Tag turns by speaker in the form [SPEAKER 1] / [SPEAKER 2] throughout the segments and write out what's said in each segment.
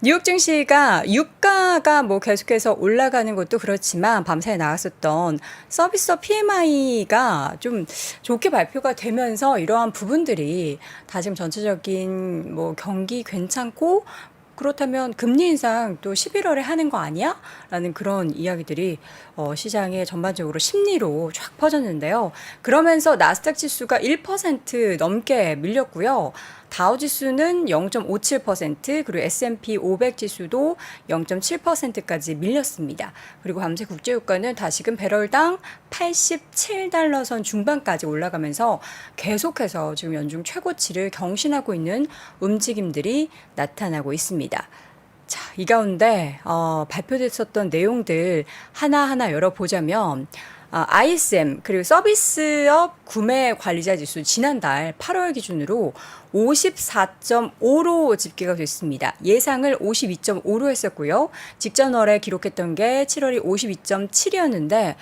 [SPEAKER 1] 뉴욕 증시가 유가가 뭐 계속해서 올라가는 것도 그렇지만 밤사이 나왔었던 서비스 PMI가 좀 좋게 발표가 되면서 이러한 부분들이 다 지금 전체적인 뭐 경기 괜찮고 그렇다면 금리 인상 또 11월에 하는 거 아니야? 라는 그런 이야기들이 시장의 전반적으로 심리로 쫙 퍼졌는데요. 그러면서 나스닥 지수가 1% 넘게 밀렸고요. 다우 지수는 0.57%, 그리고 S&P 500 지수도 0.7%까지 밀렸습니다. 그리고 밤새 국제유가는 다시금 배럴당 87달러 선 중반까지 올라가면서 계속해서 지금 연중 최고치를 경신하고 있는 움직임들이 나타나고 있습니다. 자, 이 가운데 발표됐었던 내용들 하나하나 열어보자면 ISM 그리고 서비스업 구매 관리자 지수 지난달 8월 기준으로 54.5로 집계가 됐습니다. 예상을 52.5로 했었고요. 직전월에 기록했던 게 7월이 52.7이었는데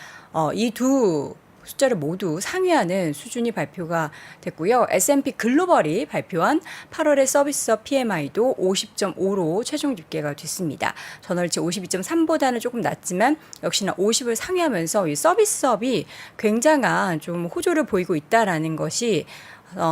[SPEAKER 1] 이 두 숫자를 모두 상회하는 수준이 발표가 됐고요. S&P 글로벌이 발표한 8월의 서비스업 PMI도 50.5로 최종 집계가 됐습니다. 전월치 52.3보다는 조금 낮지만 역시나 50을 상회하면서 이 서비스업이 굉장한 좀 호조를 보이고 있다라는 것이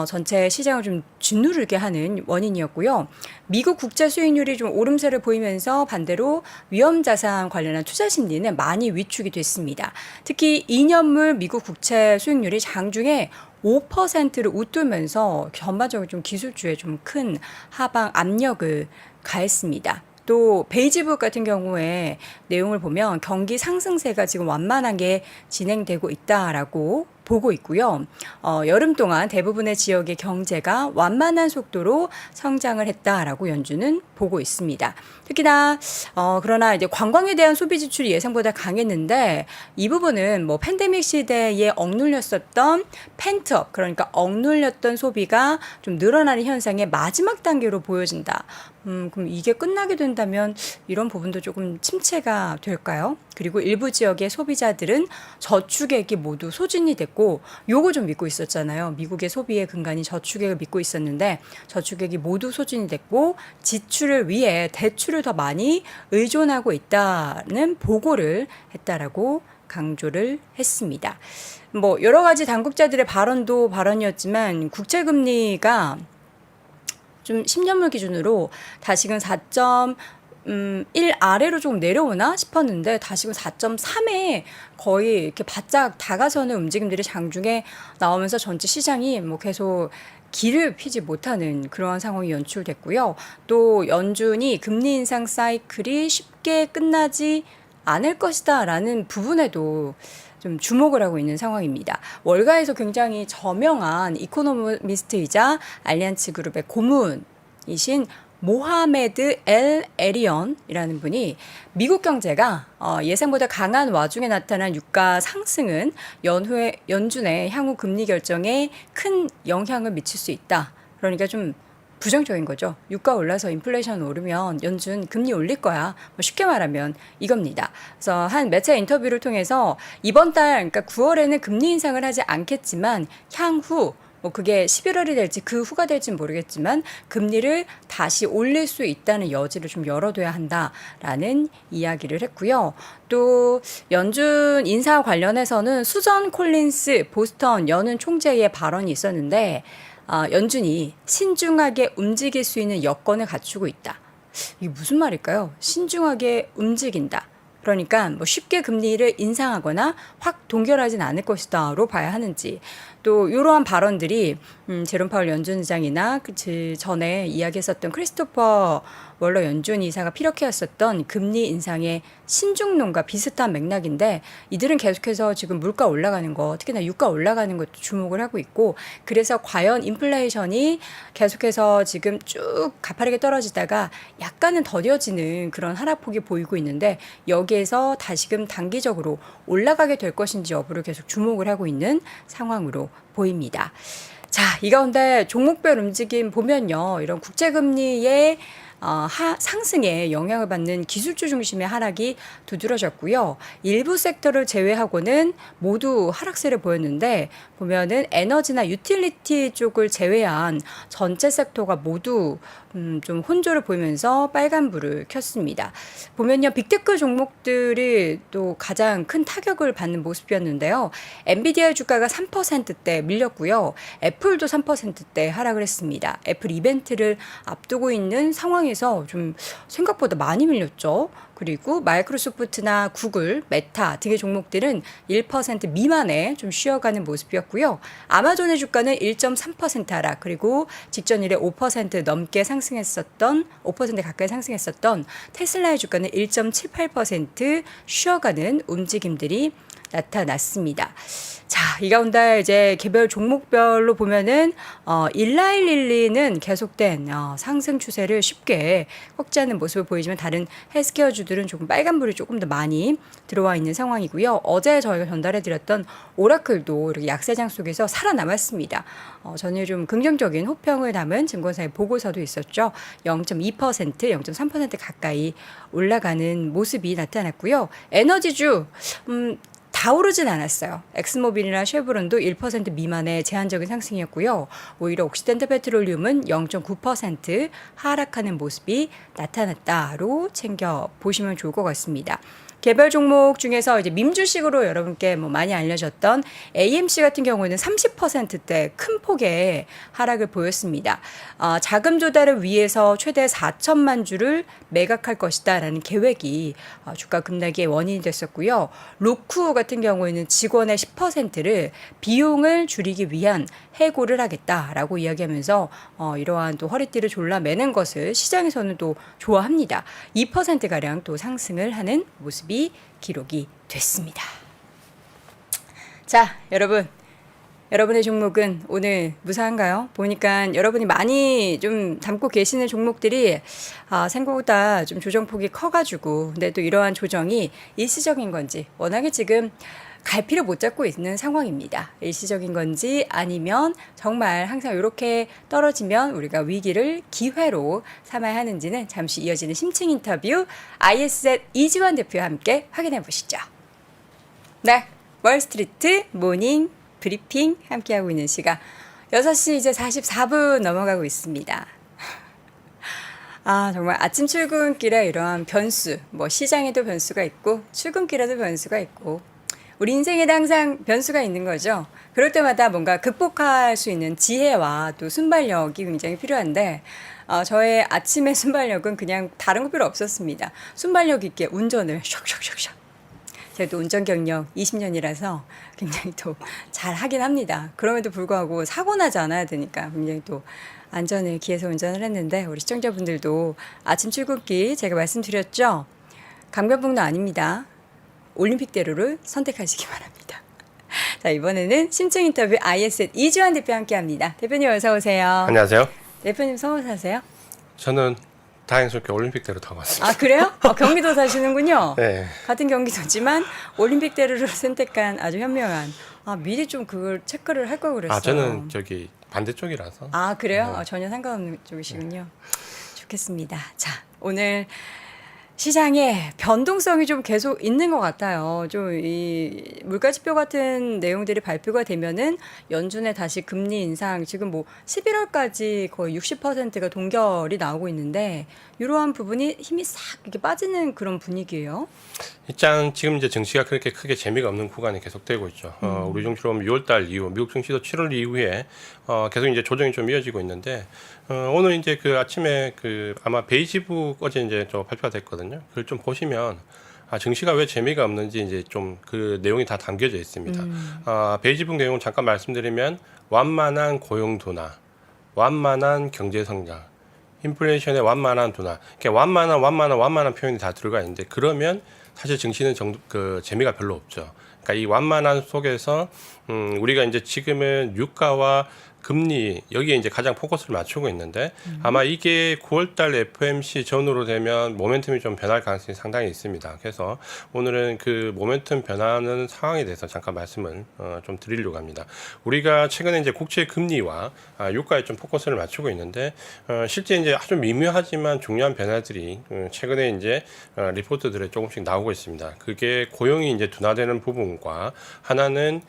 [SPEAKER 1] 전체 시장을 좀 짓누르게 하는 원인이었고요. 미국 국채 수익률이 좀 오름세를 보이면서 반대로 위험자산 관련한 투자 심리는 많이 위축이 됐습니다. 특히 2년물 미국 국채 수익률이 장중에 5%를 웃돌면서 전반적으로 좀 기술주에 좀 큰 하방 압력을 가했습니다. 또 베이지북 같은 경우에 내용을 보면 경기 상승세가 지금 완만하게 진행되고 있다라고 보고 있고요. 여름 동안 대부분의 지역의 경제가 완만한 속도로 성장을 했다라고 연준은 보고 있습니다. 특히나 그러나 이제 관광에 대한 소비 지출이 예상보다 강했는데 이 부분은 뭐 팬데믹 시대에 억눌렸었던 펜트업 그러니까 억눌렸던 소비가 좀 늘어나는 현상의 마지막 단계로 보여진다. 그럼 이게 끝나게 된다면 이런 부분도 조금 침체가 될까요? 그리고 일부 지역의 소비자들은 저축액이 모두 소진이 됐고 요거 좀 믿고 있었잖아요. 미국의 소비의 근간이 저축액을 믿고 있었는데 저축액이 모두 소진이 됐고 지출을 위해 대출을 더 많이 의존하고 있다는 보고를 했다라고 강조를 했습니다. 뭐 여러 가지 당국자들의 발언도 발언이었지만 국채금리가 좀 10년물 기준으로 다시금 4.1 아래로 조금 내려오나 싶었는데 다시금 4.3에 거의 이렇게 바짝 다가서는 움직임들이 장중에 나오면서 전체 시장이 뭐 계속 길을 피지 못하는 그러한 상황이 연출됐고요. 또 연준이 금리 인상 사이클이 쉽게 끝나지 않을 것이다 라는 부분에도 좀 주목을 하고 있는 상황입니다. 월가에서 굉장히 저명한 이코노미스트이자 알리안츠 그룹의 고문이신 모하메드 엘 에리언이라는 분이 미국 경제가 예상보다 강한 와중에 나타난 유가 상승은 연준의 향후 금리 결정에 큰 영향을 미칠 수 있다. 그러니까 좀 부정적인 거죠. 유가 올라서 인플레이션 오르면 연준 금리 올릴 거야. 뭐 쉽게 말하면 이겁니다. 그래서 한 매체 인터뷰를 통해서 이번 달, 그러니까 9월에는 금리 인상을 하지 않겠지만 향후 뭐 그게 11월이 될지 그 후가 될지는 모르겠지만 금리를 다시 올릴 수 있다는 여지를 좀 열어둬야 한다라는 이야기를 했고요. 또 연준 인사 관련해서는 수전 콜린스 보스턴 연은 총재의 발언이 있었는데 연준이 신중하게 움직일 수 있는 여건을 갖추고 있다. 이게 무슨 말일까요? 신중하게 움직인다. 그러니까 뭐 쉽게 금리를 인상하거나 확 동결하진 않을 것이다로 봐야 하는지 또 이러한 발언들이 제롬 파월 연준 의장이나 그 전에 이야기했었던 크리스토퍼 월러 연준 이사가 피력해왔었던 금리 인상의 신중론과 비슷한 맥락인데 이들은 계속해서 지금 물가 올라가는 거 특히나 유가 올라가는 것도 주목을 하고 있고 그래서 과연 인플레이션이 계속해서 지금 쭉 가파르게 떨어지다가 약간은 더뎌지는 그런 하락폭이 보이고 있는데 여기에서 다시금 단기적으로 올라가게 될 것인지 여부를 계속 주목을 하고 있는 상황으로 보입니다. 자, 이 가운데 종목별 움직임 보면요. 이런 국제금리의 상승에 영향을 받는 기술주 중심의 하락이 두드러졌고요. 일부 섹터를 제외하고는 모두 하락세를 보였는데 보면은 에너지나 유틸리티 쪽을 제외한 전체 섹터가 모두 좀 혼조를 보이면서 빨간불을 켰습니다. 보면요, 빅테크 종목들이 또 가장 큰 타격을 받는 모습이었는데요. 엔비디아 주가가 3%대 밀렸고요. 애플도 3%대 하락을 했습니다. 애플 이벤트를 앞두고 있는 상황에서 좀 생각보다 많이 밀렸죠. 그리고 마이크로소프트나 구글, 메타 등의 종목들은 1% 미만에 좀 쉬어가는 모습이었고요. 아마존의 주가는 1.3% 하락, 그리고 직전일에 5% 넘게 상승했었던 5% 가까이 상승했었던 테슬라의 주가는 1.78% 쉬어가는 움직임들이 나타났습니다. 자, 이 가운데 이제 개별 종목별로 보면은 1112는 계속된 상승 추세를 쉽게 꺾지하는 모습을 보이지만 다른 헬스케어주들은 조금 빨간불이 조금 더 많이 들어와 있는 상황이고요. 어제 저희가 전달해드렸던 오라클도 이렇게 약세장 속에서 살아남았습니다. 전일 좀 긍정적인 호평을 담은 증권사의 보고서도 있었죠. 0.2%, 0.3% 가까이 올라가는 모습이 나타났고요. 에너지주 다 오르진 않았어요. 엑스모빌이나 쉐브론도 1% 미만의 제한적인 상승이었고요. 오히려 옥시덴트 페트롤리움은 0.9% 하락하는 모습이 나타났다로 챙겨 보시면 좋을 것 같습니다. 개별 종목 중에서 이제 밈주식으로 여러분께 뭐 많이 알려졌던 AMC 같은 경우에는 30%대 큰 폭의 하락을 보였습니다. 자금 조달을 위해서 최대 4천만 주를 매각할 것이다라는 계획이 주가 급락의 원인이 됐었고요. 로쿠 같은 경우에는 직원의 10%를 비용을 줄이기 위한 해고를 하겠다라고 이야기하면서 이러한 또 허리띠를 졸라매는 것을 시장에서는 또 좋아합니다. 2%가량 또 상승을 하는 모습이 기록이 됐습니다. 자, 여러분의 종목은 오늘 무사한가요? 보니까 여러분이 많이 좀 담고 계시는 종목들이 생각보다 좀 조정폭이 커가지고, 근데 또 이러한 조정이 일시적인 건지 워낙에 지금 갈피를 못 잡고 있는 상황입니다. 일시적인 건지 아니면 정말 항상 이렇게 떨어지면 우리가 위기를 기회로 삼아야 하는지는 잠시 이어지는 심층 인터뷰 ISZ 이지환 대표와 함께 확인해 보시죠. 네, 월스트리트 모닝 브리핑 함께하고 있는 시각 6시 이제 44분 넘어가고 있습니다. 정말 아침 출근길에 이러한 변수, 뭐 시장에도 변수가 있고 출근길에도 변수가 있고 우리 인생에도 항상 변수가 있는 거죠. 그럴 때마다 뭔가 극복할 수 있는 지혜와 또 순발력이 굉장히 필요한데 저의 아침의 순발력은 그냥 다른 거 필요 없었습니다. 순발력 있게 운전을 슉슉슉슉. 제가 또 운전 경력 20년이라서 굉장히 또 잘 하긴 합니다. 그럼에도 불구하고 사고 나지 않아야 되니까 굉장히 또 안전을 기해서 운전을 했는데 우리 시청자분들도 아침 출근길 제가 말씀드렸죠. 강변북로 아닙니다. 올림픽대로를 선택하시기 바랍니다. 자, 이번에는 심층 인터뷰 ISZ 이지환 대표 함께합니다. 대표님 어서 오세요.
[SPEAKER 2] 안녕하세요.
[SPEAKER 1] 대표님 서울 사세요?
[SPEAKER 2] 저는 다행스럽게 올림픽대로 타고 왔습니다.
[SPEAKER 1] 그래요? 경기도 사시는군요.
[SPEAKER 2] 네.
[SPEAKER 1] 같은 경기도지만 올림픽대로를 선택한 아주 현명한. 미리 좀 그걸 체크를 할 걸 그랬어요.
[SPEAKER 2] 저는 저기 반대쪽이라서.
[SPEAKER 1] 그래요?
[SPEAKER 2] 네.
[SPEAKER 1] 전혀 상관없는 쪽이시군요. 좋겠습니다. 자, 오늘 시장에 변동성이 좀 계속 있는 것 같아요. 좀 이 물가지표 같은 내용들이 발표가 되면은 연준에 다시 금리 인상, 지금 뭐 11월까지 거의 60%가 동결이 나오고 있는데 이러한 부분이 힘이 싹 이렇게 빠지는 그런 분위기예요.
[SPEAKER 2] 일단 지금 이제 증시가 그렇게 크게 재미가 없는 구간이 계속되고 있죠. 우리 증시로 6월달 이후, 미국 증시도 7월 이후에 계속 이제 조정이 좀 이어지고 있는데 오늘 이제 그 아침에 그 아마 베이지북 어제 이제 저 발표가 됐거든요. 그걸 좀 보시면 증시가 왜 재미가 없는지 이제 좀 그 내용이 다 담겨져 있습니다. 베이지북 내용을 잠깐 말씀드리면 완만한 고용 둔화, 완만한 경제 성장, 인플레이션의 완만한 둔화, 이렇게 완만한 표현이 다 들어가 있는데 그러면 사실 증시는 그 재미가 별로 없죠. 그러니까 이 완만한 속에서 우리가 이제 지금은 유가와 금리 여기에 이제 가장 포커스를 맞추고 있는데 아마 이게 9월달 FOMC 전후로 되면 모멘텀이 좀 변할 가능성이 상당히 있습니다. 그래서 오늘은 그 모멘텀 변하는 상황에 대해서 잠깐 말씀을 좀 드리려고 합니다. 우리가 최근에 이제 국채 금리와 유가에 좀 포커스를 맞추고 있는데 실제 이제 아주 미묘하지만 중요한 변화들이 최근에 이제 리포트들에 조금씩 나오고 있습니다. 그게 고용이 이제 둔화되는 부분과 하나는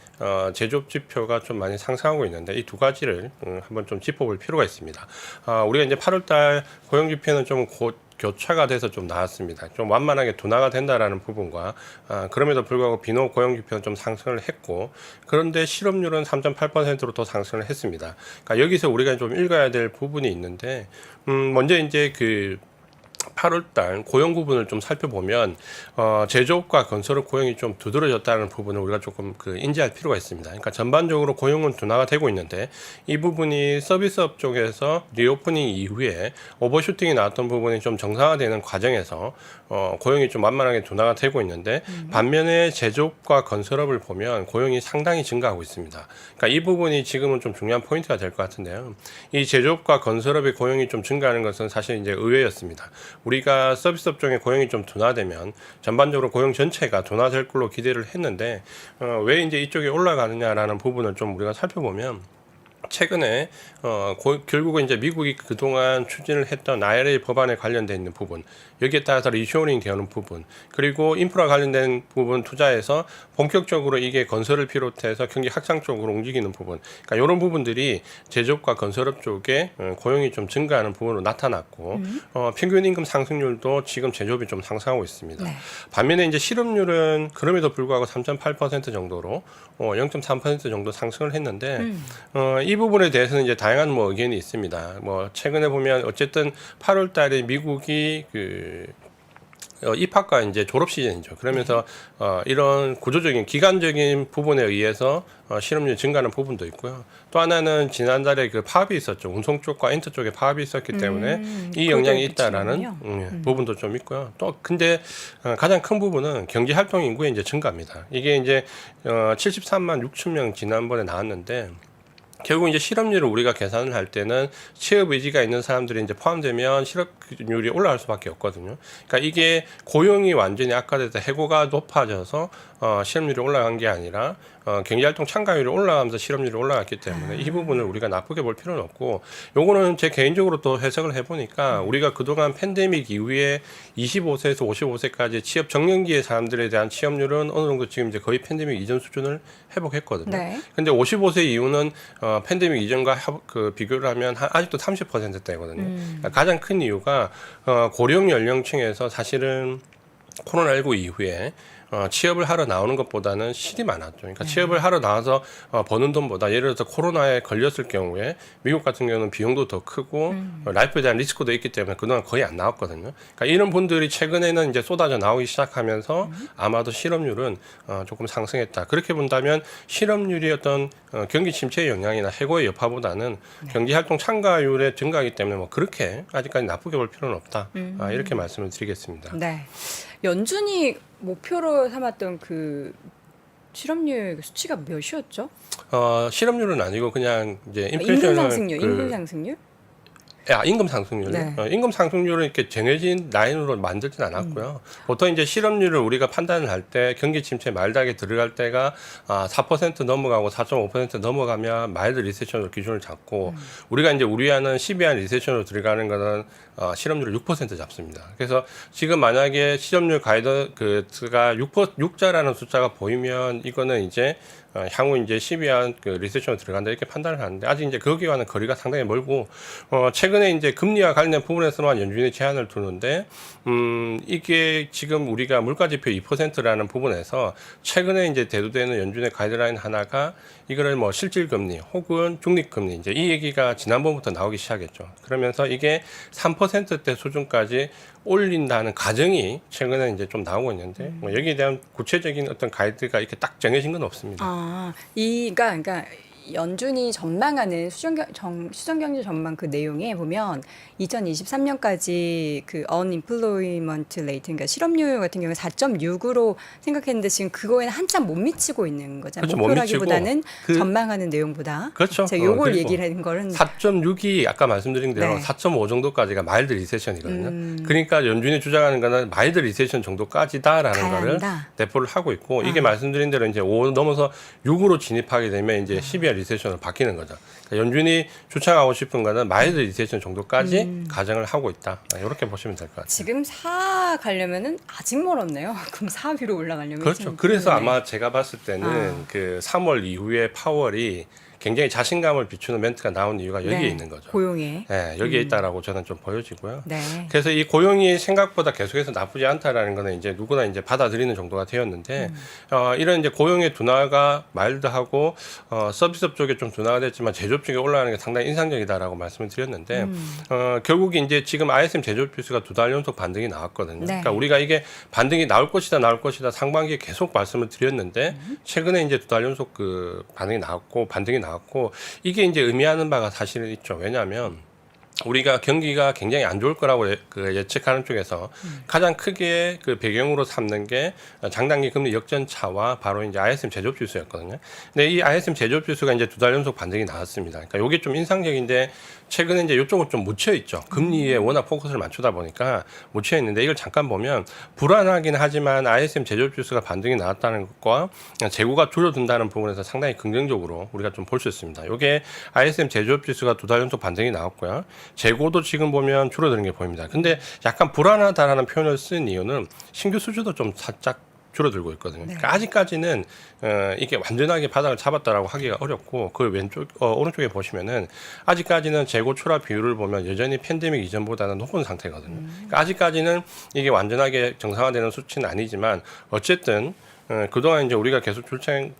[SPEAKER 2] 제조업 지표가 좀 많이 상승하고 있는데 이 두 가지를 한번 좀 짚어볼 필요가 있습니다. 우리가 이제 8월달 고용 지표는 좀 교차가 돼서 좀 나왔습니다. 좀 완만하게 둔화가 된다라는 부분과 그럼에도 불구하고 비농 고용 지표는 좀 상승을 했고 그런데 실업률은 3.8%로 더 상승을 했습니다. 그러니까 여기서 우리가 좀 읽어야 될 부분이 있는데 먼저 이제 그 8월달 고용 부분을 좀 살펴보면 제조업과 건설업 고용이 좀 두드러졌다는 부분을 우리가 조금 인지할 필요가 있습니다. 그러니까 전반적으로 고용은 둔화가 되고 있는데 이 부분이 서비스업 쪽에서 리오프닝 이후에 오버슈팅이 나왔던 부분이 좀 정상화되는 과정에서 고용이 좀 만만하게 둔화가 되고 있는데 반면에 제조업과 건설업을 보면 고용이 상당히 증가하고 있습니다. 그러니까 이 부분이 지금은 좀 중요한 포인트가 될 것 같은데요. 이 제조업과 건설업의 고용이 좀 증가하는 것은 사실 이제 의외였습니다. 우리가 서비스 업종의 고용이 좀 둔화되면 전반적으로 고용 전체가 둔화될 걸로 기대를 했는데 왜 이제 이쪽에 올라가느냐라는 부분을 좀 우리가 살펴보면 최근에 결국은 이제 미국이 그동안 추진을 했던 IRA 법안에 관련돼 있는 부분, 여기에 따라서 리쇼링 되는 부분, 그리고 인프라 관련된 부분 투자해서 본격적으로 이게 건설을 비롯해서 경기 확장 쪽으로 움직이는 부분, 그러니까 이런 부분들이 제조업과 건설업 쪽에 고용이 좀 증가하는 부분으로 나타났고 평균 임금 상승률도 지금 제조업이 좀 상승하고 있습니다. 네. 반면에 이제 실업률은 그럼에도 불구하고 3.8% 정도로 0.3% 정도 상승을 했는데 이 부분에 대해서는 이제 다양한 의견이 있습니다. 최근에 보면 어쨌든 8월 달에 미국이 입학과 이제 졸업 시즌이죠. 그러면서 이런 구조적인 기간적인 부분에 의해서 실업률 증가하는 부분도 있고요. 또 하나는 지난달에 그 파업이 있었죠. 운송 쪽과 엔터 쪽에 파업이 있었기 때문에 이 영향이 있다라는 부분도 좀 있고요. 또 근데 가장 큰 부분은 경제 활동 인구의 이제 증가입니다. 이게 이제 73만 6천 명 지난번에 나왔는데 결국 이제 실업률을 우리가 계산을 할 때는 취업 의지가 있는 사람들이 이제 포함되면 실업률이 올라갈 수밖에 없거든요. 그러니까 이게 고용이 완전히 악화돼서 해고가 높아져서 실업률이 올라간 게 아니라 경제활동 참가율이 올라가면서 실업률이 올라갔기 때문에 이 부분을 우리가 나쁘게 볼 필요는 없고, 요거는 제 개인적으로 또 해석을 해보니까 우리가 그동안 팬데믹 이후에 25세에서 55세까지 취업 정년기의 사람들에 대한 취업률은 어느 정도 지금 이제 거의 팬데믹 이전 수준을 회복했거든요. 네. 근데 55세 이후는 팬데믹 이전과 비교를 하면 아직도 30%대거든요. 그러니까 가장 큰 이유가 고령 연령층에서 사실은 코로나19 이후에 취업을 하러 나오는 것보다는 실이 많았죠. 그러니까 취업을 하러 나와서 버는 돈보다 예를 들어서 코로나에 걸렸을 경우에 미국 같은 경우는 비용도 더 크고 라이프에 대한 리스크도 있기 때문에 그동안 거의 안 나왔거든요. 그러니까 이런 분들이 최근에는 이제 쏟아져 나오기 시작하면서 아마도 실업률은 조금 상승했다. 그렇게 본다면 실업률이 어떤 경기 침체의 영향이나 해고의 여파보다는 경기 활동 참가율의 증가이기 때문에 그렇게 아직까지 나쁘게 볼 필요는 없다. 이렇게 말씀을 드리겠습니다.
[SPEAKER 1] 네. 연준이 목표로 삼았던 그 실업률 수치가 몇이었죠?
[SPEAKER 2] 실업률은 아니고 그냥 이제
[SPEAKER 1] 임금 상승률, 임금 상승률?
[SPEAKER 2] 임금 상승률.
[SPEAKER 1] 네.
[SPEAKER 2] 임금 상승률은 이렇게 정해진 라인으로 만들진 않았고요. 보통 이제 실업률을 우리가 판단을 할 때 경기 침체 마일드하게 들어갈 때가 4% 넘어가고 4.5% 넘어가면 마일드 리세션으로 기준을 잡고 우리가 이제 우려하는 시비한 리세션으로 들어가는 거는 실업률을 6% 잡습니다. 그래서 지금 만약에 실업률 가이드가 6자라는 숫자가 보이면 이거는 이제 향후 이제 시비한 리세션으로 들어간다 이렇게 판단을 하는데 아직 이제 거기와는 거리가 상당히 멀고 최근에 이제 금리와 관련된 부분에서만 연준이 제한을 두는데 이게 지금 우리가 물가지표 2%라는 부분에서 최근에 이제 대두되는 연준의 가이드라인 하나가 이거를 실질금리 혹은 중립금리 이제 이 얘기가 지난번부터 나오기 시작했죠. 그러면서 이게 3%대 수준까지 올린다는 가정이 최근에 이제 좀 나오고 있는데 여기에 대한 구체적인 어떤 가이드가 이렇게 딱 정해진 건 없습니다.
[SPEAKER 1] 그러니까 연준이 전망하는 수정경제 전망 그 내용에 보면 2023년까지 그 unemployment rate, 그러니까 실업률 같은 경우에 4.6으로 생각했는데 지금 그거에는 한참 못 미치고 있는 거잖아요.
[SPEAKER 2] 그렇죠,
[SPEAKER 1] 목표라기보다는
[SPEAKER 2] 그,
[SPEAKER 1] 전망하는 내용보다.
[SPEAKER 2] 그렇죠.
[SPEAKER 1] 제가 요걸
[SPEAKER 2] 그리고
[SPEAKER 1] 얘기를 하는 거는
[SPEAKER 2] 4.6이 아까 말씀드린 대로
[SPEAKER 1] 네.
[SPEAKER 2] 4.5 정도까지가 마일드 리세션이거든요. 그러니까 연준이 주장하는 거는 마일드 리세션 정도까지다라는
[SPEAKER 1] 가야
[SPEAKER 2] 거를
[SPEAKER 1] 한다.
[SPEAKER 2] 대포를 하고 있고 이게 말씀드린 대로 이제 5 넘어서 6으로 진입하게 되면 이제 12월 리세션으로 바뀌는 거죠. 그러니까 연준이 주창하고 싶은 거는 마일드 리세션 정도까지 가정을 하고 있다. 이렇게 보시면 될 것 같아요.
[SPEAKER 1] 지금 4 가려면은 아직 멀었네요. 그럼 4 위로 올라가려면
[SPEAKER 2] 그렇죠.
[SPEAKER 1] 지금
[SPEAKER 2] 그래서
[SPEAKER 1] 네.
[SPEAKER 2] 아마 제가 봤을 때는 그 3월 이후에 파월이 굉장히 자신감을 비추는 멘트가 나온 이유가 여기에
[SPEAKER 1] 네.
[SPEAKER 2] 있는 거죠.
[SPEAKER 1] 고용에.
[SPEAKER 2] 네, 여기에 있다라고 저는 좀 보여지고요.
[SPEAKER 1] 네.
[SPEAKER 2] 그래서 이 고용이 생각보다 계속해서 나쁘지 않다라는 거는 이제 누구나 이제 받아들이는 정도가 되었는데 이런 이제 고용의 둔화가 마일드하고 서비스업 쪽에 좀 둔화가 됐지만 제조업 쪽에 올라가는 게 상당히 인상적이다라고 말씀을 드렸는데 결국 이제 지금 ISM 제조업 지수가 2달 연속 반등이 나왔거든요.
[SPEAKER 1] 네.
[SPEAKER 2] 그러니까 우리가 이게 반등이 나올 것이다 상반기에 계속 말씀을 드렸는데 최근에 이제 2달 연속 그 반등이 나왔고 이게 이제 의미하는 바가 사실은 있죠. 왜냐하면 우리가 경기가 굉장히 안 좋을 거라고 예측하는 쪽에서 가장 크게 그 배경으로 삼는 게 장단기 금리 역전차와 바로 이제 ISM 제조업 지수였거든요. 근데 이 ISM 제조업 지수가 이제 2달 연속 반등이 나왔습니다. 그러니까 이게 좀 인상적인데 최근에 이제 이쪽은 좀 묻혀 있죠. 금리에 워낙 포커스를 맞추다 보니까 묻혀 있는데 이걸 잠깐 보면 불안하긴 하지만 ISM 제조업 지수가 반등이 나왔다는 것과 재고가 줄어든다는 부분에서 상당히 긍정적으로 우리가 좀 볼 수 있습니다. 이게 ISM 제조업 지수가 2달 연속 반등이 나왔고요. 재고도 지금 보면 줄어드는 게 보입니다. 근데 약간 불안하다라는 표현을 쓴 이유는 신규 수주도 좀 살짝 줄어들고 있거든요.
[SPEAKER 1] 네.
[SPEAKER 2] 그러니까 아직까지는 이게 완전하게 바닥을 잡았다라고 하기가 어렵고 그 오른쪽에 보시면은 아직까지는 재고 출하 비율을 보면 여전히 팬데믹 이전보다는 높은 상태거든요. 그러니까 아직까지는 이게 완전하게 정상화되는 수치는 아니지만 어쨌든 그동안 이제 우리가 계속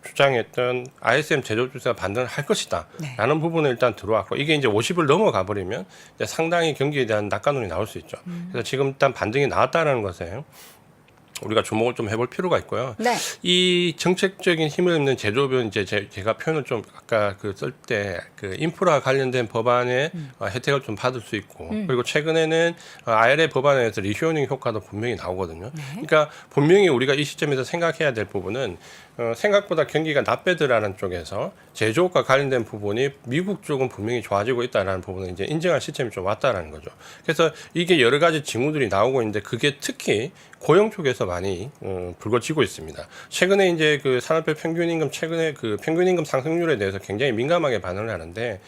[SPEAKER 2] 주장했던 ISM 제조업 지수가 반등을 할 것이다.
[SPEAKER 1] 네.
[SPEAKER 2] 라는 부분은 일단 들어왔고, 이게 이제 50을 넘어가 버리면 이제 상당히 경기에 대한 낙관론이 나올 수 있죠. 그래서 지금 일단 반등이 나왔다는 것에 우리가 주목을 좀 해볼 필요가 있고요.
[SPEAKER 1] 네.
[SPEAKER 2] 이 정책적인 힘을 입는 제조업은 이제 제가 표현을 좀 아까 그 쓸 때 그 인프라 관련된 법안의 혜택을 좀 받을 수 있고 그리고 최근에는 IRA 법안에서 리쇼닝 효과도 분명히 나오거든요.
[SPEAKER 1] 네.
[SPEAKER 2] 그러니까 분명히 우리가 이 시점에서 생각해야 될 부분은 생각보다 경기가 나빼드라는 쪽에서 제조업과 관련된 부분이 미국 쪽은 분명히 좋아지고 있다라는 부분을 이제 인정할 시점이 좀 왔다라는 거죠. 그래서 이게 여러 가지 징후들이 나오고 있는데 그게 특히 고용 쪽에서 많이 불거지고 있습니다. 최근에 이제 그 산업별 평균임금 최근에 그 평균임금 상승률에 대해서 굉장히 민감하게 반응을 하는데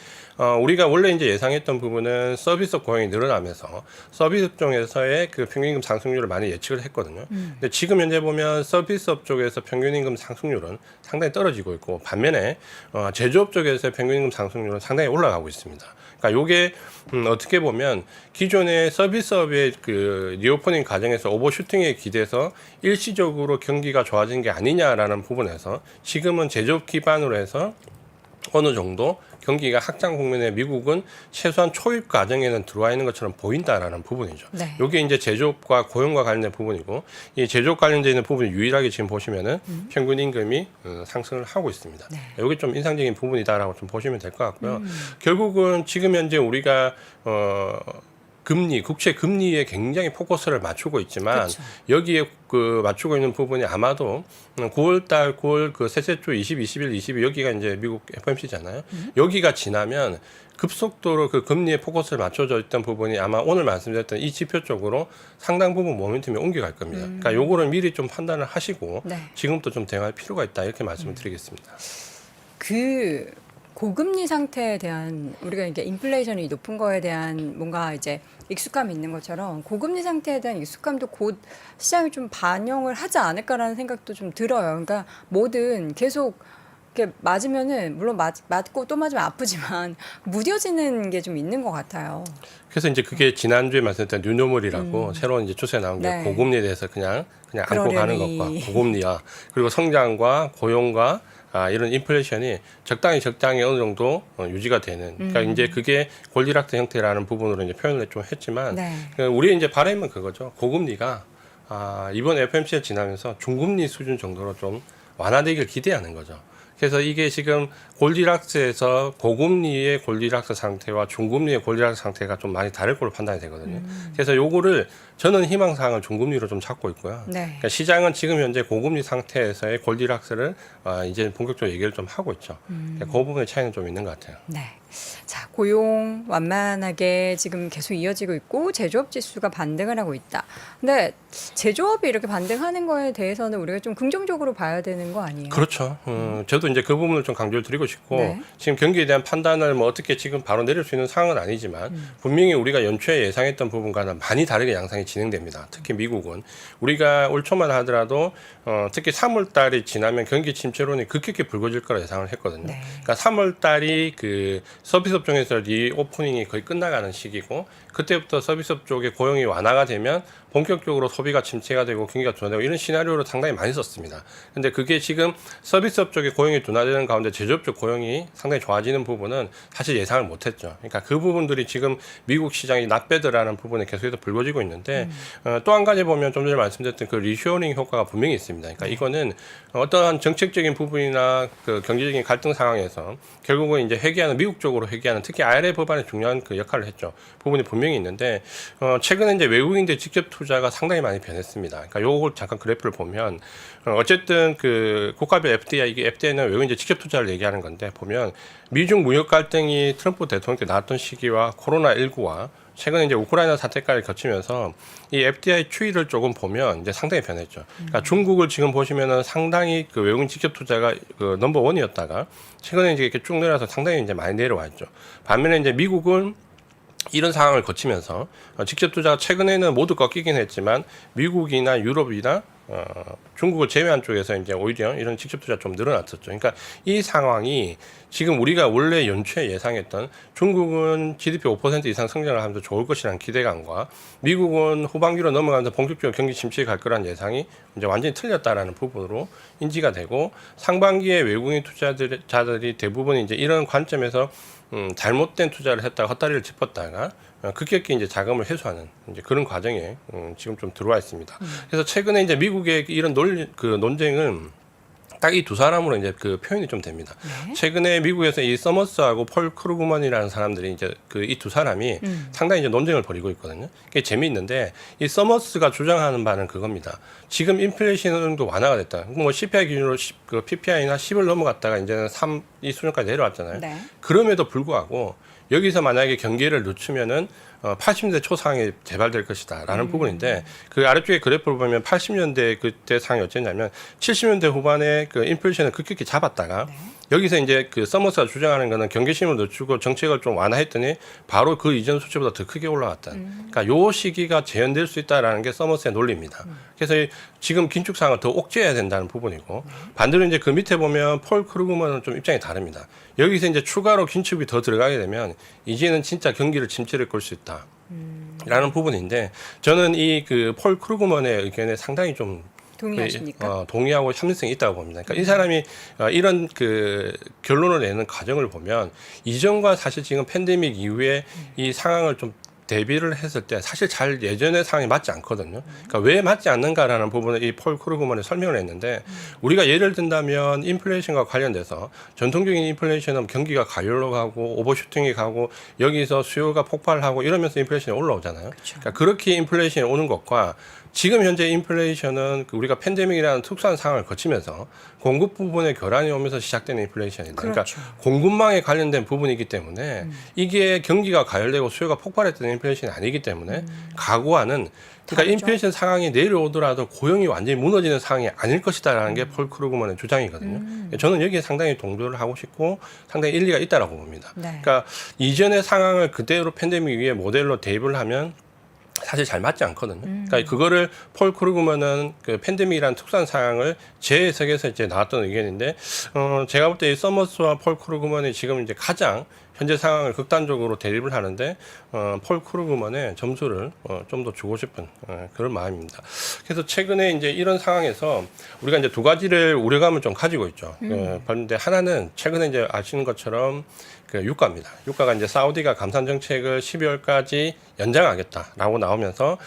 [SPEAKER 2] 우리가 원래 이제 예상했던 부분은 서비스업 고용이 늘어나면서 서비스업 쪽에서의 그 평균임금 상승률을 많이 예측을 했거든요. 근데 지금 현재 보면 서비스업 쪽에서 평균임금 상승률은 상당히 떨어지고 있고 반면에 제조업 쪽에서의 평균임금 상승률은 상당히 올라가고 있습니다. 그러니까 요게 어떻게 보면 기존의 서비스업의 그 리오퍼닝 과정에서 오버슈팅에 기대서 일시적으로 경기가 좋아진 게 아니냐라는 부분에서 지금은 제조업 기반으로 해서 어느 정도 경기가 확장 국면에 미국은 최소한 초입 과정에는 들어와 있는 것처럼 보인다라는 부분이죠.
[SPEAKER 1] 네.
[SPEAKER 2] 이게 이제 제조업과 고용과 관련된 부분이고 이 제조업 관련되어 있는 부분이 유일하게 지금 보시면은 평균 임금이 상승을 하고 있습니다.
[SPEAKER 1] 네.
[SPEAKER 2] 이게 좀 인상적인 부분이다라고 좀 보시면 될 것 같고요. 결국은 지금 현재 우리가 금리, 국채 금리에 굉장히 포커스를 맞추고 있지만
[SPEAKER 1] 그렇죠.
[SPEAKER 2] 여기에 그 맞추고 있는 부분이 아마도 9월 그 셋째 주 20, 21, 22 여기가 이제 미국 FOMC잖아요. 여기가 지나면 급속도로 그 금리에 포커스를 맞춰져 있던 부분이 아마 오늘 말씀드렸던 이 지표 쪽으로 상당 부분 모멘텀이 옮겨갈 겁니다. 그러니까 요거를 미리 좀 판단을 하시고
[SPEAKER 1] 네.
[SPEAKER 2] 지금부터 좀 대응할 필요가 있다 이렇게 말씀을 드리겠습니다.
[SPEAKER 1] 그 고금리 상태에 대한 우리가 이게 인플레이션이 높은 거에 대한 뭔가 이제 익숙감이 있는 것처럼 고금리 상태에 대한 익숙감도 곧 시장이 좀 반영을 하지 않을까라는 생각도 좀 들어요. 그러니까 뭐든 계속 이렇게 맞으면은 물론 맞고 또 맞으면 아프지만 무뎌지는 게 좀 있는 것 같아요.
[SPEAKER 2] 그래서 이제 그게 지난주에 말씀드렸던 뉴노멀이라고 새로운 이제 추세 나온 게
[SPEAKER 1] 네.
[SPEAKER 2] 고금리에 대해서 그냥 안고 가는
[SPEAKER 1] 그러려니.
[SPEAKER 2] 것과 고금리와 그리고 성장과 고용과 이런 인플레이션이 적당히 어느 정도 유지가 되는. 그러니까 이제 그게 골디락스 형태라는 부분으로 이제 표현을 좀 했지만
[SPEAKER 1] 네.
[SPEAKER 2] 우리 이제 바람은 그거죠. 고금리가 이번 FOMC에 지나면서 중금리 수준 정도로 좀 완화되기를 기대하는 거죠. 그래서 이게 지금 골디락스에서 고금리의 골디락스 상태와 중금리의 골디락스 상태가 좀 많이 다를 걸로 판단이 되거든요. 그래서 요거를 저는 희망사항을 중금리로 좀 잡고 있고요.
[SPEAKER 1] 네.
[SPEAKER 2] 그러니까 시장은 지금 현재 고금리 상태에서의 골디락스를 이제 본격적으로 얘기를 좀 하고 있죠. 그러니까 그 부분의 차이는 좀 있는 것 같아요.
[SPEAKER 1] 네. 자, 고용 완만하게 지금 계속 이어지고 있고 제조업 지수가 반등을 하고 있다. 근데 제조업이 이렇게 반등하는 거에 대해서는 우리가 좀 긍정적으로 봐야 되는 거 아니에요?
[SPEAKER 2] 그렇죠. 저도 이제 그 부분을 좀 강조를 드리고 싶고
[SPEAKER 1] 네.
[SPEAKER 2] 지금 경기에 대한 판단을 뭐 어떻게 지금 바로 내릴 수 있는 상황은 아니지만 분명히 우리가 연초에 예상했던 부분과는 많이 다르게 양상이 진행됩니다. 특히 미국은 우리가 올 초만 하더라도 특히 3월 달이 지나면 경기 침체론이 급격히 불거질 거라 예상을 했거든요.
[SPEAKER 1] 네.
[SPEAKER 2] 그러니까 3월 달이 그 서비스업 쪽에서 리오프닝이 거의 끝나가는 시기고 그때부터 서비스업 쪽의 고용이 완화가 되면 본격적으로 소비가 침체가 되고 경기가 둔화되고 이런 시나리오를 상당히 많이 썼습니다. 근데 그게 지금 서비스업 쪽의 고용이 둔화되는 가운데 제조업 쪽 고용이 상당히 좋아지는 부분은 사실 예상을 못했죠. 그러니까 그 부분들이 지금 미국 시장이 낫배드라는 부분에 계속해서 불거지고 있는데 또 한 가지 보면 좀 전에 말씀드렸던 그 리쇼어링 효과가 분명히 있습니다. 그러니까 이거는 어떠한 정책적인 부분이나 그 경제적인 갈등 상황에서 결국은 이제 회귀하는 미국 쪽으로 회귀하는 특히 IRA 법안이 중요한 그 역할을 했죠. 부분이 분명히 있는데 최근에 이제 외국인들 직접 투자가 상당히 많이 변했습니다. 그러니까 요걸 잠깐 그래프를 보면 어쨌든 그 국가별 FDI 이게 FDI는 외국인들 직접 투자를 얘기하는 건데 보면 미중 무역 갈등이 트럼프 대통령 때 나왔던 시기와 코로나 19와 최근에 이제 우크라이나 사태까지 거치면서 이 FDI 추이를 조금 보면 이제 상당히 변했죠. 그러니까 중국을 지금 보시면은 상당히 그 외국인 직접 투자가 그 넘버 원이었다가 최근에 이제 이렇게 쭉 내려서 상당히 이제 많이 내려와 있죠. 반면에 이제 미국은 이런 상황을 거치면서 직접 투자가 최근에는 모두 꺾이긴 했지만 미국이나 유럽이나 중국을 제외한 쪽에서 이제 오히려 이런 직접 투자 좀 늘어났었죠. 그러니까 이 상황이 지금 우리가 원래 연초에 예상했던 중국은 GDP 5% 이상 성장을 하면서 좋을 것이라는 기대감과 미국은 후반기로 넘어가면서 본격적으로 경기 침체에 갈 거라는 예상이 이제 완전히 틀렸다라는 부분으로 인지가 되고 상반기에 외국인 투자자들이 대부분 이제 이런 관점에서 잘못된 투자를 했다가 헛다리를 짚었다가 급격히 이제 자금을 회수하는 이제 그런 과정에 지금 좀 들어와 있습니다. 그래서 최근에 이제 미국의 이런 논쟁은 딱 이 두 사람으로 이제 그 표현이 좀 됩니다.
[SPEAKER 1] 네.
[SPEAKER 2] 최근에 미국에서 이 서머스하고 폴 크루그먼이라는 사람들이 이제 그 이 두 사람이 상당히 이제 논쟁을 벌이고 있거든요. 그게 재미있는데 이 서머스가 주장하는 바는 그겁니다. 지금 인플레이션도 완화가 됐다. 뭐 CPI 기준으로 그 PPI나 10을 넘어갔다가 이제는 3 이 수준까지 내려왔잖아요.
[SPEAKER 1] 네.
[SPEAKER 2] 그럼에도 불구하고 여기서 만약에 경기를 늦추면은 80년대 초 상황이 재발될 것이다라는 부분인데 그 아래쪽에 그래프를 보면 80년대 그때 상황이 어땠냐면 70년대 후반에 그 인플레이션을 급격히 잡았다가 여기서 이제 그 서머스가 주장하는 거는 경계심을 늦추고 정책을 좀 완화했더니 바로 그 이전 수치보다 더 크게 올라갔다. 그러니까 요 시기가 재현될 수 있다라는 게 서머스의 논리입니다. 그래서 지금 긴축 상황을 더 옥죄해야 된다는 부분이고 반대로 이제 그 밑에 보면 폴 크루그먼은 좀 입장이 다릅니다. 여기서 이제 추가로 긴축이 더 들어가게 되면 이제는 진짜 경기를 침체를 걸 수 있다. 라는 부분인데 저는 이 그 폴 크루그먼의 의견에 상당히 좀
[SPEAKER 1] 동의하십니까?
[SPEAKER 2] 동의하고 협력성이 있다고 봅니다. 그러니까 이 사람이 이런 그 결론을 내는 과정을 보면 이전과 사실 지금 팬데믹 이후에 이 상황을 좀 대비를 했을 때 사실 잘 예전의 상황이 맞지 않거든요. 그러니까 왜 맞지 않는가라는 부분을 이 폴 크루그먼이 설명을 했는데 우리가 예를 든다면 인플레이션과 관련돼서 전통적인 인플레이션은 경기가 가열로 가고 오버슈팅이 가고 여기서 수요가 폭발하고 이러면서 인플레이션이 올라오잖아요.
[SPEAKER 1] 그렇죠.
[SPEAKER 2] 그러니까 그렇게 인플레이션이 오는 것과 지금 현재 인플레이션은 우리가 팬데믹이라는 특수한 상황을 거치면서 공급 부분의 결함이 오면서 시작되는 인플레이션인데,
[SPEAKER 1] 그렇죠.
[SPEAKER 2] 그러니까 공급망에 관련된 부분이기 때문에 이게 경기가 가열되고 수요가 폭발했던 인플레이션이 아니기 때문에 각오하는 그러니까
[SPEAKER 1] 다르죠.
[SPEAKER 2] 인플레이션 상황이 내려오더라도 고용이 완전히 무너지는 상황이 아닐 것이다라는 게 폴 크루그먼의 주장이거든요. 저는 여기에 상당히 동조를 하고 싶고 상당히 일리가 있다라고 봅니다.
[SPEAKER 1] 네.
[SPEAKER 2] 그러니까 이전의 상황을 그대로 팬데믹 위에 모델로 대입을 하면 사실 잘 맞지 않거든요. 그러니까 그거를 폴 크루그먼은 그 팬데믹이라는 특수한 상황을 제 해석에서 이제 나왔던 의견인데, 제가 볼 때 이 서머스와 폴 크루그먼이 지금 이제 가장 현재 상황을 극단적으로 대립을 하는데 폴 크루그만의 점수를 좀 더 주고 싶은 그런 마음입니다. 그래서 최근에 이제 이런 상황에서 우리가 이제 두 가지를 우려감을 좀 가지고 있죠. 그런데 하나는 최근에 이제 아시는 것처럼 그 유가입니다. 유가가 이제 사우디가 감산 정책을 12월까지 연장하겠다라고 나오면서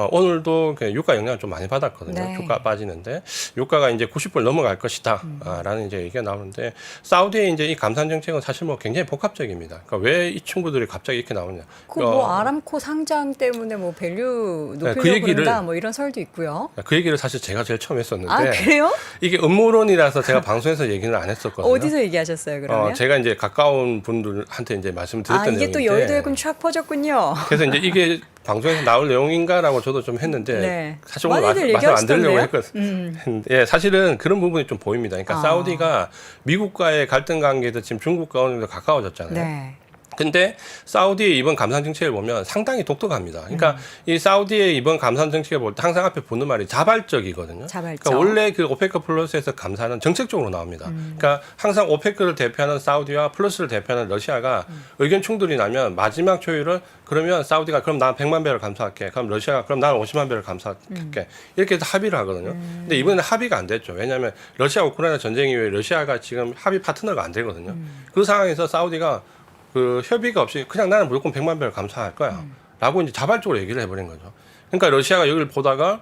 [SPEAKER 2] 오늘도 그 유가 영향을 좀 많이 받았거든요.
[SPEAKER 1] 네.
[SPEAKER 2] 주가 빠지는데 유가가 이제 90불 넘어갈 것이다라는 이제 얘기가 나오는데 사우디의 이제 이 감산 정책은 사실 뭐 굉장히 복합적입니다. 그러니까 왜 이 친구들이 갑자기 이렇게 나오냐?
[SPEAKER 1] 그 뭐 아람코 상장 때문에 뭐 밸류 높이려고
[SPEAKER 2] 그 얘기를-
[SPEAKER 1] 그런다 뭐 이런 설도 있고요.
[SPEAKER 2] 그 얘기를 사실 제가 제일 처음 했었는데
[SPEAKER 1] 아 그래요?
[SPEAKER 2] 이게 음모론이라서 제가 방송에서 얘기는 안 했었거든요.
[SPEAKER 1] 어디서 얘기하셨어요 그러면?
[SPEAKER 2] 제가 이제 가까운 분들한테 이제 말씀을
[SPEAKER 1] 아
[SPEAKER 2] 드렸던
[SPEAKER 1] 이게 또
[SPEAKER 2] 내용인데
[SPEAKER 1] 여의도에 쫙 퍼졌군요.
[SPEAKER 2] 그래서 이제 이게 방송에서 나올 내용인가라고 저도 좀 했는데
[SPEAKER 1] 네.
[SPEAKER 2] 사실 오늘
[SPEAKER 1] 많이들
[SPEAKER 2] 말씀 안 드리려고
[SPEAKER 1] 얘기하시던데요?
[SPEAKER 2] 했거든요. 예, 사실은 그런 부분이 좀 보입니다. 그러니까
[SPEAKER 1] 아.
[SPEAKER 2] 사우디가 미국과의 갈등 관계에서 지금 중국과 어느 정도 가까워졌잖아요.
[SPEAKER 1] 네.
[SPEAKER 2] 근데 사우디의 이번 감산 정책을 보면 상당히 독특합니다. 그러니까 이 사우디의 이번 감산 정책을 볼 때 항상 앞에 붙는 말이 자발적이거든요.
[SPEAKER 1] 자발적.
[SPEAKER 2] 그러니까 원래 그 오페크 플러스에서 감산은 정책적으로 나옵니다. 그러니까 항상 오페크를 대표하는 사우디와 플러스를 대표하는 러시아가 의견 충돌이 나면 마지막 조율을 그러면 사우디가 그럼 난 100만 배를 감사할게. 그럼 러시아가 그럼 나는 50만 배를 감사할게. 이렇게 해서 합의를 하거든요. 근데 이번에는 합의가 안 됐죠. 왜냐하면 러시아 우크라이나 전쟁 이후에 러시아가 지금 합의 파트너가 안 되거든요. 그 상황에서 사우디가 그 협의가 없이 그냥 나는 무조건 100만 배를 감사할 거야. 라고 이제 자발적으로 얘기를 해버린 거죠. 그러니까 러시아가 여기를 보다가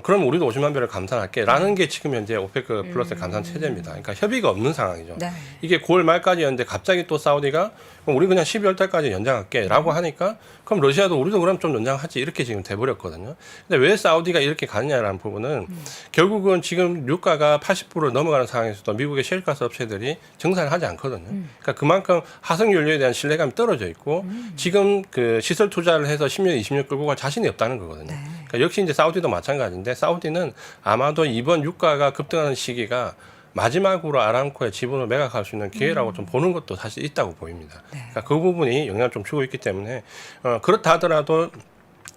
[SPEAKER 2] 그럼 우리도 50만 배를 감산할게. 라는 게 지금 현재 오페크 플러스 감산 체제입니다. 그러니까 협의가 없는 상황이죠.
[SPEAKER 1] 네.
[SPEAKER 2] 이게 9월 말까지였는데 갑자기 또 사우디가 그럼 우리 그냥 12월 달까지 연장할게. 라고 하니까 그럼 러시아도 우리도 그럼 좀 연장하지. 이렇게 지금 돼버렸거든요. 근데 왜 사우디가 이렇게 가느냐라는 부분은 결국은 지금 유가가 80불을 넘어가는 상황에서도 미국의 셰일가스 업체들이 정산을 하지 않거든요. 그러니까 그만큼 하석연료에 대한 신뢰감이 떨어져 있고 지금 그 시설 투자를 해서 10년, 20년 끌고 갈 자신이 없다는 거거든요.
[SPEAKER 1] 네.
[SPEAKER 2] 그러니까 역시 이제 사우디도 마찬가지인데 사우디는 아마도 이번 유가가 급등하는 시기가 마지막으로 아람코의 지분을 매각할 수 있는 기회라고 좀 보는 것도 사실 있다고 보입니다.
[SPEAKER 1] 네.
[SPEAKER 2] 그러니까 그 부분이 영향을 좀 주고 있기 때문에 그렇다 하더라도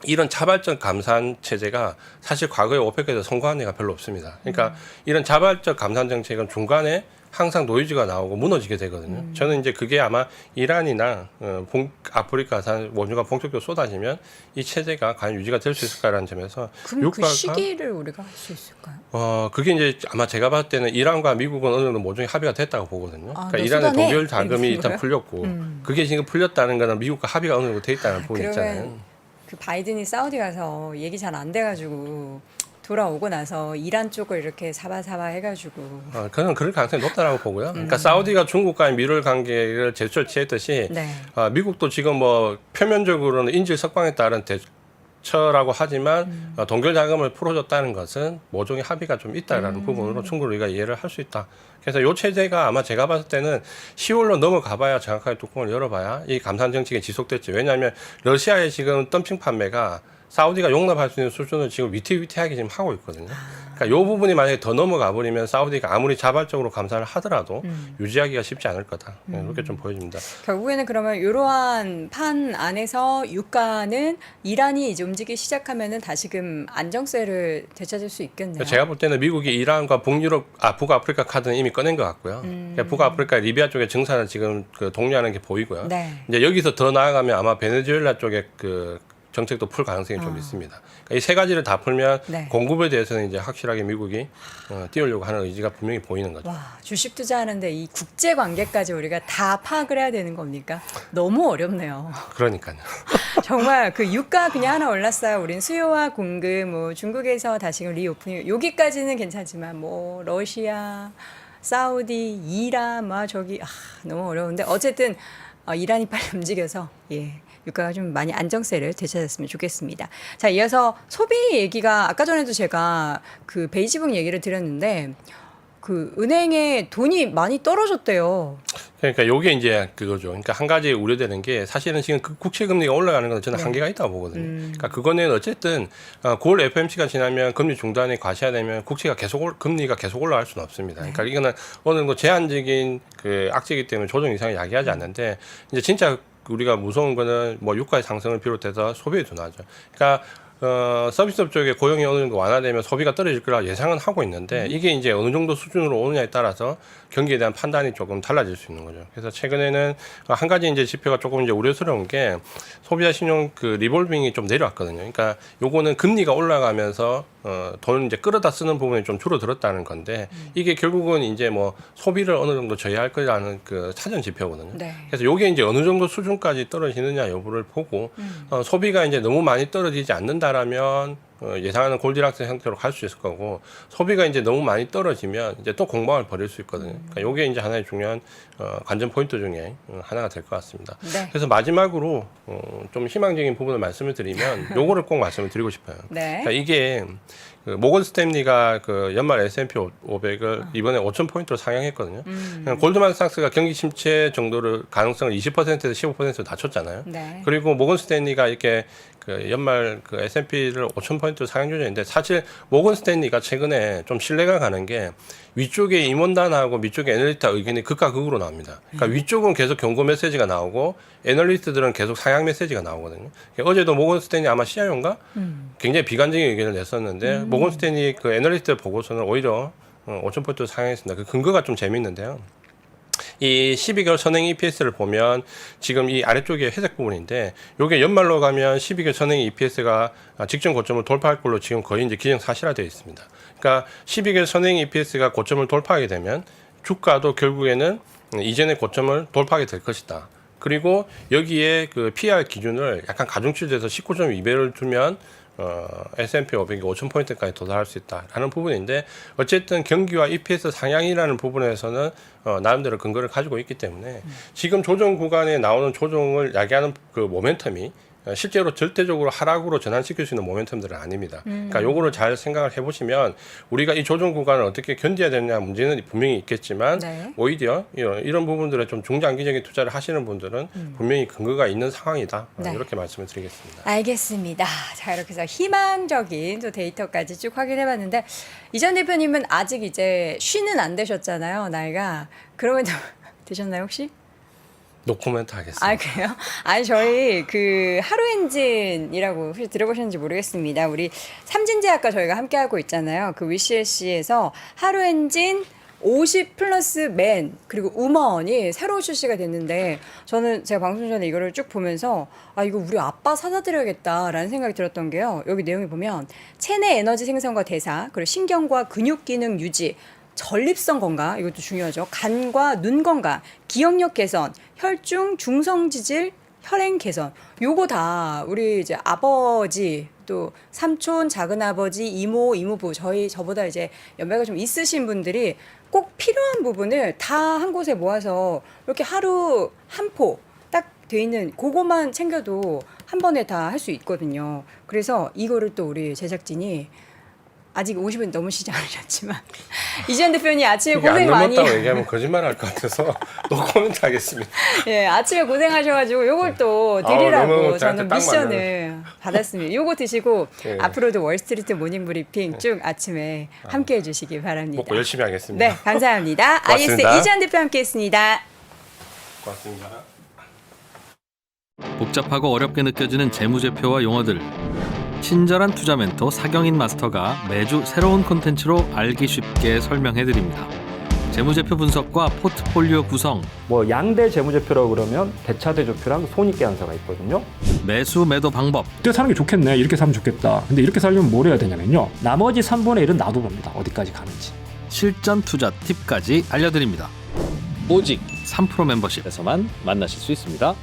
[SPEAKER 2] 이런 자발적 감산 체제가 사실 과거에 오페크에서 성공한 예가 별로 없습니다. 그러니까 이런 자발적 감산 정책은 중간에 항상 노이즈가 나오고 무너지게 되거든요. 저는 이제 그게 아마 이란이나 아프리카산 원유가 본격적으로 쏟아지면 이 체제가 과연 유지가 될 수 있을까라는 점에서
[SPEAKER 1] 그럼 그 시기를 우리가 할 수 있을까요?
[SPEAKER 2] 그게 이제 아마 제가 봤을 때는 이란과 미국은 어느 정도 모종의 합의가 됐다고 보거든요.
[SPEAKER 1] 아,
[SPEAKER 2] 그러니까
[SPEAKER 1] 너
[SPEAKER 2] 이란의
[SPEAKER 1] 쏟아내?
[SPEAKER 2] 동결 자금이
[SPEAKER 1] 이런
[SPEAKER 2] 일단
[SPEAKER 1] 거요?
[SPEAKER 2] 풀렸고 그게 지금 풀렸다는 거는 미국과 합의가 어느 정도 돼 있다는 부분이 있잖아요.
[SPEAKER 1] 그러면 그 바이든이 사우디 가서 얘기 잘 안 돼가지고 돌아오고 나서 이란 쪽을 이렇게 사바사바 해가지고
[SPEAKER 2] 저는 그럴 가능성이 높다라고 보고요. 그러니까 사우디가 중국과의 밀월 관계를 제스처를 취했듯이
[SPEAKER 1] 네.
[SPEAKER 2] 미국도 지금 뭐 표면적으로는 인질 석방에 따른 대처라고 하지만 동결 자금을 풀어줬다는 것은 모종의 합의가 좀 있다라는 부분으로 충분히 우리가 이해를 할 수 있다. 그래서 이 체제가 아마 제가 봤을 때는 10월로 넘어가봐야 정확하게 뚜껑을 열어봐야 이 감산 정책이 지속될지. 왜냐하면 러시아의 지금 덤핑 판매가 사우디가 용납할 수 있는 수준을 지금 위태위태하게 지금 하고 있거든요. 그러니까 이 부분이 만약에 더 넘어가 버리면 사우디가 아무리 자발적으로 감산을 하더라도 유지하기가 쉽지 않을 거다. 그렇게 좀 보여집니다.
[SPEAKER 1] 결국에는 그러면 이러한 판 안에서 유가는 이란이 이제 움직이기 시작하면은 다시금 안정세를 되찾을 수 있겠네요.
[SPEAKER 2] 그러니까 제가 볼 때는 미국이 이란과 북아프리카 카드는 이미 꺼낸 것 같고요. 그러니까 북아프리카 리비아 쪽에 증산을 지금 그 독려하는 게 보이고요.
[SPEAKER 1] 네.
[SPEAKER 2] 이제 여기서 더 나아가면 아마 베네수엘라 쪽에 그 정책도 풀 가능성이 좀 있습니다. 그러니까 이 세 가지를 다 풀면
[SPEAKER 1] 네.
[SPEAKER 2] 공급에 대해서는 이제 확실하게 미국이 띄우려고 하는 의지가 분명히 보이는 거죠.
[SPEAKER 1] 와, 주식 투자하는데 이 국제 관계까지 우리가 다 파악을 해야 되는 겁니까? 너무 어렵네요.
[SPEAKER 2] 그러니까요.
[SPEAKER 1] 정말 그 유가 그냥 하나 올랐어요. 우린 수요와 공급, 뭐 중국에서 다시금 리오프닝 여기까지는 괜찮지만 뭐 러시아, 사우디, 이란, 막 저기 너무 어려운데 어쨌든 이란이 빨리 움직여서 유가가 좀 많이 안정세를 되찾았으면 좋겠습니다. 자, 이어서 소비 얘기가 아까 전에도 제가 그 베이지북 얘기를 드렸는데 그 은행에 돈이 많이 떨어졌대요.
[SPEAKER 2] 그러니까 요게 이제 그거죠. 그러니까 한 가지 우려되는 게 사실은 지금 그 국채 금리가 올라가는 건 저는 한계가 있다고 보거든요. 그러니까 그거는 어쨌든 9월 FOMC가 지나면 금리 중단이 과시화되면 국채가 금리가 계속 올라갈 수는 없습니다. 그러니까 이거는 어느 정도 제한적인 그 악재이기 때문에 조정 이상을 야기하지 않는데 이제 진짜 우리가 무서운 거는 뭐 유가의 상승을 비롯해서 소비의 둔화죠. 그러니까 서비스업 쪽에 고용이 어느 정도 완화되면 소비가 떨어질 거라 예상은 하고 있는데 이게 이제 어느 정도 수준으로 오느냐에 따라서 경기에 대한 판단이 조금 달라질 수 있는 거죠. 그래서 최근에는 한 가지 이제 지표가 조금 이제 우려스러운 게 소비자 신용 그 리볼빙이 좀 내려왔거든요. 그러니까 요거는 금리가 올라가면서 돈을 이제 끌어다 쓰는 부분이 좀 줄어들었다는 건데 이게 결국은 이제 뭐 소비를 어느 정도 저해할 거라는 그 사전 지표거든요.
[SPEAKER 1] 네.
[SPEAKER 2] 그래서 요게 이제 어느 정도 수준까지 떨어지느냐 여부를 보고 소비가 이제 너무 많이 떨어지지 않는다라면 예상하는 골디락스 형태로 갈 수 있을 거고 소비가 이제 너무 많이 떨어지면 이제 또 공방을 벌일 수 있거든요. 그러니까 요게 이제 하나의 중요한 관전 포인트 중에 하나가 될 것 같습니다.
[SPEAKER 1] 네.
[SPEAKER 2] 그래서 마지막으로 좀 희망적인 부분을 말씀을 드리면 요거를 꼭 말씀을 드리고 싶어요.
[SPEAKER 1] 네.
[SPEAKER 2] 그러니까 이게 그 모건 스탠리가 그 연말 S&P 500을 이번에 5,000포인트로 상향했거든요. 골드만삭스가 경기 침체 정도를 가능성을 20%에서 15%로 낮췄잖아요.
[SPEAKER 1] 네.
[SPEAKER 2] 그리고 모건 스탠리가 이렇게 그 연말 그 S&P를 5,000포인트 상향 조정인데 사실 모건 스탠리가 최근에 좀 신뢰가 가는 게 위쪽에 임원단하고 밑쪽에 애널리스트 의견이 극과 극으로 나옵니다. 그러니까 위쪽은 계속 경고 메시지가 나오고 애널리스트들은 계속 상향 메시지가 나오거든요. 어제도 모건 스탠리 아마 CIO인가 굉장히 비관적인 의견을 냈었는데 모건 스탠리 그 애널리스트 보고서는 오히려 5,000포인트 상향했습니다. 그 근거가 좀 재미있는데요. 이 12개월 선행 EPS를 보면 지금 이 아래쪽에 회색 부분인데 요게 연말로 가면 12개월 선행 EPS가 직전 고점을 돌파할 걸로 지금 거의 이제 기정사실화되어 있습니다. 그러니까 12개월 선행 EPS가 고점을 돌파하게 되면 주가도 결국에는 이전의 고점을 돌파하게 될 것이다. 그리고 여기에 그 PR 기준을 약간 가중치돼서 19.2배를 두면 S&P 500이 5,000포인트까지 도달할 수 있다라는 부분인데 어쨌든 경기와 EPS 상향이라는 부분에서는 나름대로 근거를 가지고 있기 때문에 지금 조정 구간에 나오는 조정을 야기하는 그 모멘텀이 실제로 절대적으로 하락으로 전환시킬 수 있는 모멘텀들은 아닙니다. 그러니까 요거를 잘 생각을 해보시면 우리가 이 조정 구간을 어떻게 견뎌야 되느냐 문제는 분명히 있겠지만
[SPEAKER 1] 네.
[SPEAKER 2] 오히려 이런 부분들에 좀 중장기적인 투자를 하시는 분들은 분명히 근거가 있는 상황이다.
[SPEAKER 1] 네.
[SPEAKER 2] 이렇게 말씀을 드리겠습니다.
[SPEAKER 1] 알겠습니다. 자, 이렇게 해서 희망적인 또 데이터까지 쭉 확인해봤는데 이전 대표님은 아직 이제 쉬는 안 되셨잖아요, 나이가. 그러면 되셨나요 혹시?
[SPEAKER 2] 노코멘트 하겠습니다.
[SPEAKER 1] 아, 그래요? 아니, 저희 그 하루 엔진이라고 혹시 들어보셨는지 모르겠습니다. 우리 삼진제약과 저희가 함께하고 있잖아요. 그 WCS에서 하루 엔진 50 플러스 맨 그리고 우먼이 새로 출시가 됐는데 저는 제가 방송 전에 이거를 쭉 보면서 아 이거 우리 아빠 사다 드려야겠다라는 생각이 들었던 게요. 여기 내용이 보면 체내 에너지 생성과 대사 그리고 신경과 근육 기능 유지 전립선 건강 이것도 중요하죠. 간과 눈 건강, 기억력 개선, 혈중 중성 지질, 혈행 개선. 요거 다 우리 이제 아버지 또 삼촌, 작은 아버지, 이모, 이모부 저보다 이제 연배가 좀 있으신 분들이 꼭 필요한 부분을 다 한 곳에 모아서 이렇게 하루 한 포 딱 돼 있는 그거만 챙겨도 한 번에 다 할 수 있거든요. 그래서 이거를 또 우리 제작진이 아직 50은 넘으시지 않으셨지만 이전 대표님 아침에 고생 많이
[SPEAKER 2] 넘었다고 얘기하면 거짓말할 것 같아서 노코멘트 하겠습니다.
[SPEAKER 1] 예, 아침에 고생하셔가지고 요걸 또 드리라고
[SPEAKER 2] 너무
[SPEAKER 1] 저는
[SPEAKER 2] 딱
[SPEAKER 1] 미션을 받았습니다. 요거 드시고
[SPEAKER 2] 예.
[SPEAKER 1] 앞으로도 월스트리트 모닝 브리핑 쭉 아침에 함께 해주시기 바랍니다.
[SPEAKER 2] 먹고 열심히 하겠습니다.
[SPEAKER 1] 네, 감사합니다.
[SPEAKER 2] 고맙습니다.
[SPEAKER 1] IS 이지한 대표 함께했습니다.
[SPEAKER 2] 고맙습니다.
[SPEAKER 3] 복잡하고 어렵게 느껴지는 재무제표와 용어들. 친절한 투자 멘토 사경인 마스터가 매주 새로운 콘텐츠로 알기 쉽게 설명해드립니다. 재무제표 분석과 포트폴리오 구성,
[SPEAKER 4] 뭐 양대 재무제표라고 그러면 대차대조표랑 손익계산서가 있거든요.
[SPEAKER 3] 매수 매도 방법,
[SPEAKER 5] 이때 사는 게 좋겠네. 이렇게 사면 좋겠다. 근데 이렇게 살려면 뭘 해야 되냐면요. 나머지 3분의 1은 놔둬봅니다. 어디까지 가는지.
[SPEAKER 3] 실전 투자 팁까지 알려드립니다. 오직 3프로 멤버십에서만 만나실 수 있습니다.